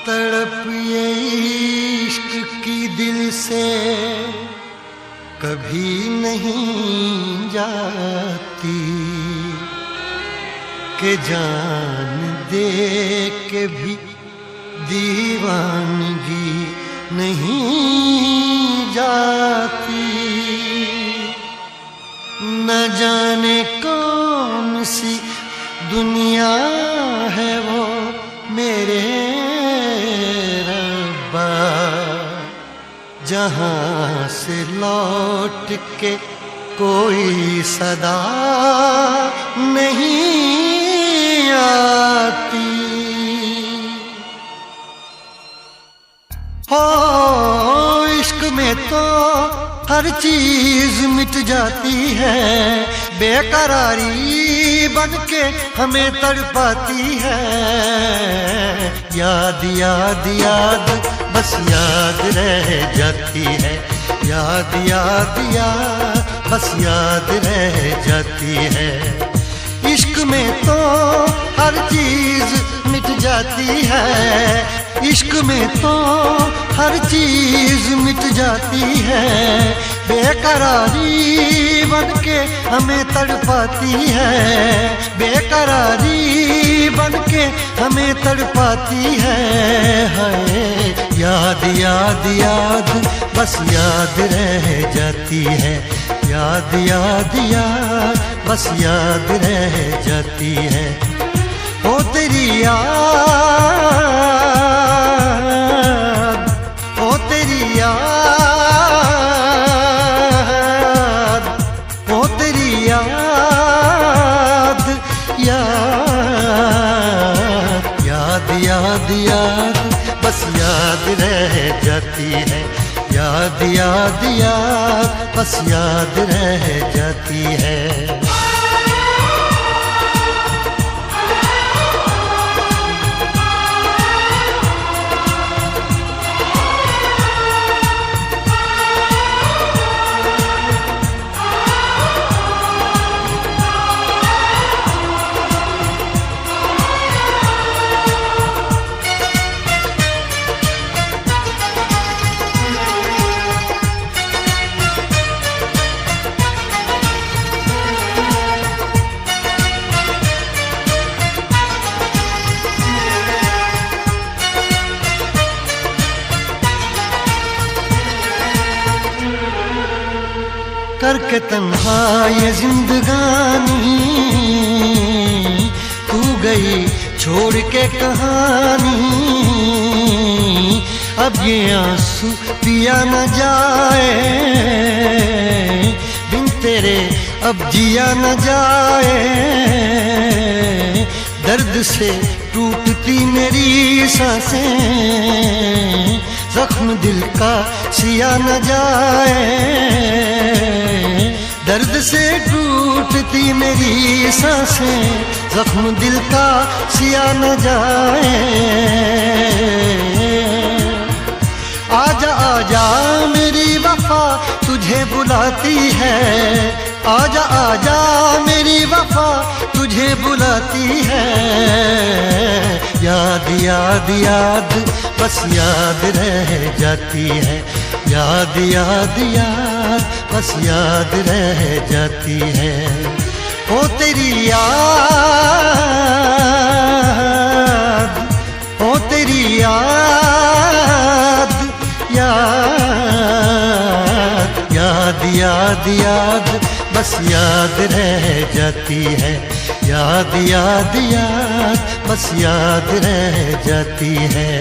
तड़प ये इश्क की दिल से कभी नहीं जाती कि जान दे के भी दीवानगी नहीं जाती। न जाने कौन सी दुनिया है वो मेरे रब्बा, जहाँ से लौट के कोई सदा नहीं आती। हो इश्क में तो हर चीज मिट जाती है, बेकरारी बनके हमें तड़पाती है। याद याद याद बस याद रह जाती है, याद याद याद बस याद रह जाती है। इश्क में तो हर चीज मिट जाती है, इश्क में तो हर चीज मिट जाती है। बेकरारी बनके हमें तड़पाती है, बेकरारी बनके हमें तड़पाती है। हाय याद याद याद बस याद रह जाती है, याद याद याद बस याद रह जाती है। ओ तेरी याद, ओ तेरी याद, ओ तेरी याद, याद याद याद याद बस याद रह जाती है, याद याद याद बस याद रह जाती है। करके तन्हा ये जिंदगानी तू गई छोड़ के कहानी। अब ये आंसू पिया न जाए, बिन तेरे अब जिया न जाए। दर्द से टूटती मेरी सांसें, जख्म दिल का सिया न जाए। दर्द से टूटती मेरी सांसें, जख्म दिल का सिया न जाए। आजा आजा मेरी वफा तुझे बुलाती है, आजा आजा मेरी वफा तुझे बुलाती है। याद याद याद बस याद रह जाती है, याद याद याद बस याद रह जाती है। ओ तेरी याद, ओ तेरी याद, याद याद याद याद बस याद रह जाती है, याद याद याद बस याद रह जाती है।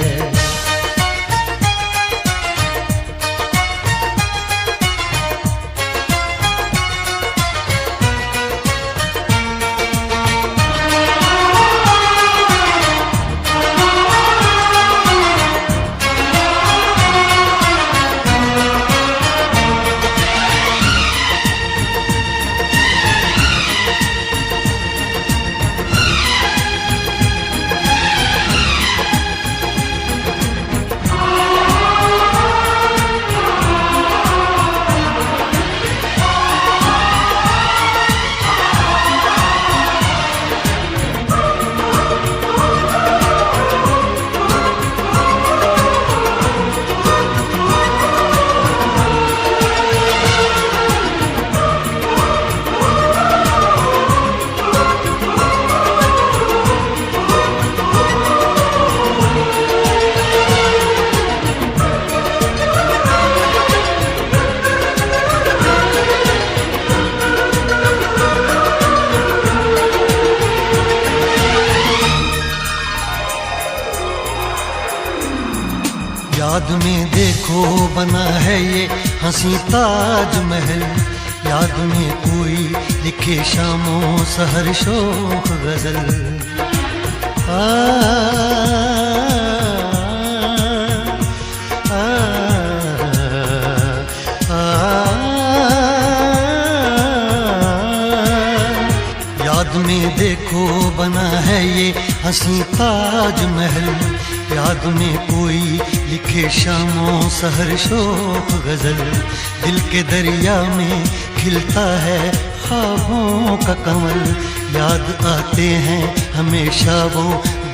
याद में देखो बना है ये हंसी ताजमहल, याद में कोई लिखे शामों सहर शोख गजल। याद में देखो बना है ये हंसी ताजमहल, याद में कोई लिखे शामों सहर शोख गजल। दिल के दरिया में खिलता है ख्वाबों का कमल, याद आते हैं हमेशा वो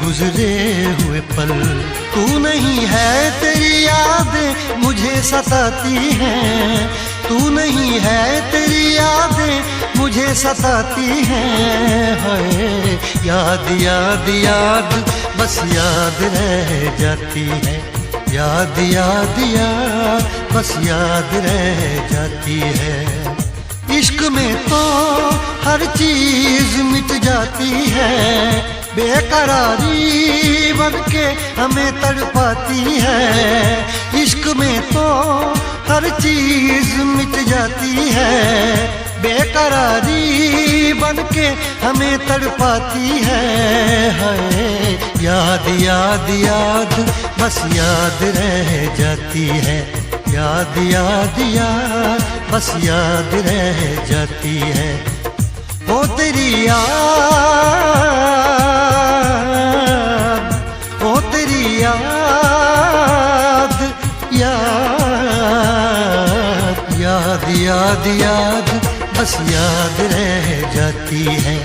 गुजरे हुए पल। तू नहीं है तेरी यादें मुझे सताती हैं, तू नहीं है तेरी यादें मुझे सताती हैं। हाय याद याद याद बस याद रह जाती है, याद याद याद बस याद रह जाती है। इश्क में तो हर चीज मिट जाती है, बेकरारी बनके हमें तड़पाती है। इश्क में तो हर चीज मिट जाती है, बेकरारी बनके हमें तड़पाती है। हाय याद याद याद बस याद रह जाती है, याद याद याद बस याद रह जाती है। ओ तेरी याद, ओ तेरी याद, याद याद याद याद बस याद रह जाती है,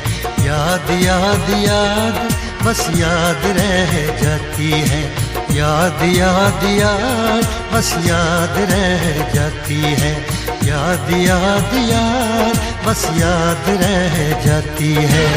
याद याद याद बस याद रह जाती है। याद याद याद बस याद रह जाती है, याद याद याद बस याद रह जाती है।